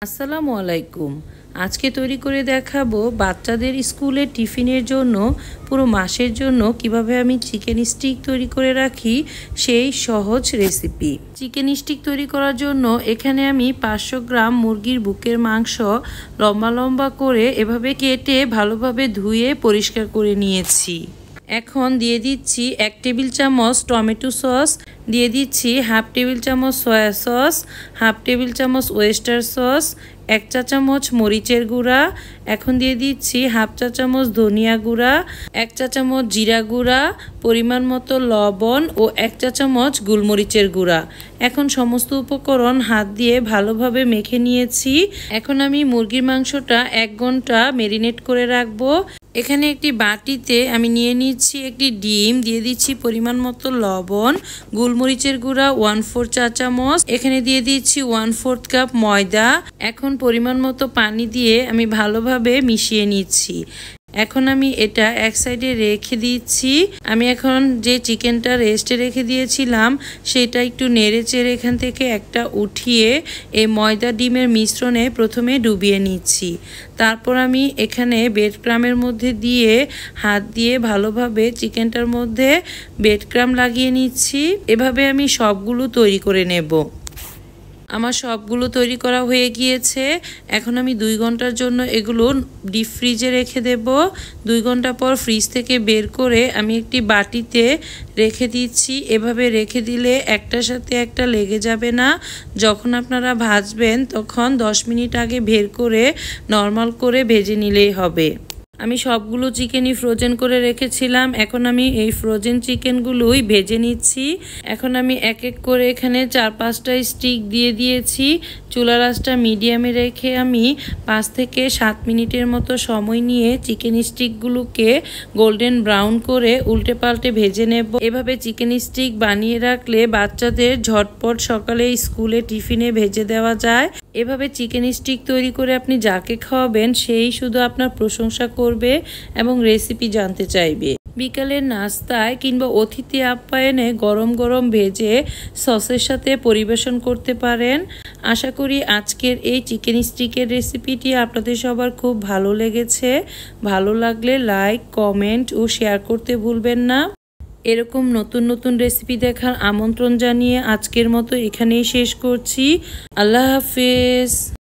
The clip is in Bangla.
আসসালামু আলাইকুম। আজকে তৈরি করে দেখাবো বাচ্চাদের স্কুলে টিফিনের জন্য পুরো মাসের জন্য কিভাবে আমি চিকেন স্টিক তৈরি করে রাখি সেই সহজ রেসিপি। চিকেন স্টিক তৈরি করার জন্য এখানে আমি 500 গ্রাম মুরগির বুকের মাংস লম্বা লম্বা করে এভাবে কেটে ভালোভাবে ধুয়ে পরিষ্কার করে নিয়েছি। এখন দিয়ে দিচ্ছি 1 টেবিল চামচ টমেটো সস, দিয়ে দিচ্ছি হাফ টেবিল চামচ সয়া সস, হাফ টেবিল চামচ ওয়েস্টার সস, 1 চা চামচ মরিচের গুঁড়া, এখন দিয়ে দিচ্ছি হাফ চা চামচ ধনিয়া গুঁড়া, 1 চা চামচ জিরা গুঁড়া, পরিমাণ মতো লবণ ও 1 চা চামচ গোলমরিচের গুঁড়া। এখন সমস্ত উপকরণ হাত দিয়ে ভালোভাবে মেখে নিয়েছি। এখন আমি মুরগির মাংসটা 1 ঘন্টা ম্যারিনেট করে রাখবো। এখানে একটি বাটিতে আমি নিয়ে নিচ্ছি একটি ডিম, দিয়ে দিচ্ছি পরিমাণ মতো লবণ, গোলমরিচের গুঁড়া 1/4 চা চামচ, এখানে দিয়ে দিচ্ছি 1/4 কাপ ময়দা। এখন পরিমাণ মতো পানি দিয়ে আমি ভালোভাবে মিশিয়ে নিচ্ছি। এখন আমি এটা এক সাইডে রেখে দিচ্ছি। আমি এখন যে চিকেনটা রেস্টে রেখে দিয়েছিলাম সেটা একটু নেড়ে চেড়ে এখান থেকে একটা উঠিয়ে এই ময়দা ডিমের মিশ্রণে প্রথমে ডুবিয়ে নিচ্ছি। তারপর আমি এখানে ব্রেড ক্রামের মধ্যে দিয়ে হাত দিয়ে ভালোভাবে চিকেনটার মধ্যে ব্রেড ক্রাম লাগিয়ে নিচ্ছি। এভাবে আমি সবগুলো তৈরি করে নেব। আমার সবগুলো তৈরি করা হয়ে গিয়েছে। এখন আমি 2 ঘন্টার জন্য এগুলো ডিপ ফ্রিজে রেখে দেব। 2 ঘন্টা পর ফ্রিজ থেকে বের করে আমি একটি বাটিতে রেখে দিচ্ছি। এভাবে রেখে দিলে একটার সাথে একটা লেগে যাবে না। যখন আপনারা ভাজবেন তখন 10 মিনিট আগে বের করে নর্মাল করে ভেজে নিলেই হবে। আমি সবগুলো চিকেনই ফ্রোজেন করে রেখেছিলাম। এখন আমি এই ফ্রোজেন চিকেনগুলোই ভেজে নিচ্ছি। এখন আমি এক এক করে এখানে 4-5টা স্টিক দিয়ে দিয়েছি। চুলার আঁচটা মিডিয়ামে রেখে আমি 5 থেকে 7 মিনিটের মতো সময় নিয়ে চিকেন স্টিকগুলোকে গোল্ডেন ব্রাউন করে উল্টে পাল্টে ভেজে নেব। এভাবে চিকেন স্টিক বানিয়ে রাখলে বাচ্চাদের ঝটপট সকালে স্কুলে টিফিনে ভেজে দেওয়া যায়। এভাবে চিকেন স্টিক তৈরি করে আপনি যাকে খাওয়াবেন সেই শুধু আপনার প্রশংসা করবে এবং রেসিপি জানতে চাইবে। বিকালের নাস্তায় কিংবা অতিথি আপ্যায়নে গরম গরম ভেজে সসের সাথে পরিবেশন করতে পারেন। আশা করি আজকের এই চিকেন স্টিকের রেসিপিটি আপনাদের সবার খুব ভালো লেগেছে। ভালো লাগলে লাইক, কমেন্ট ও শেয়ার করতে ভুলবেন না। এরকম নতুন নতুন রেসিপি দেখার আমন্ত্রণ জানিয়ে আজকের মতো এখানেই শেষ করছি। আল্লাহ হাফেজ।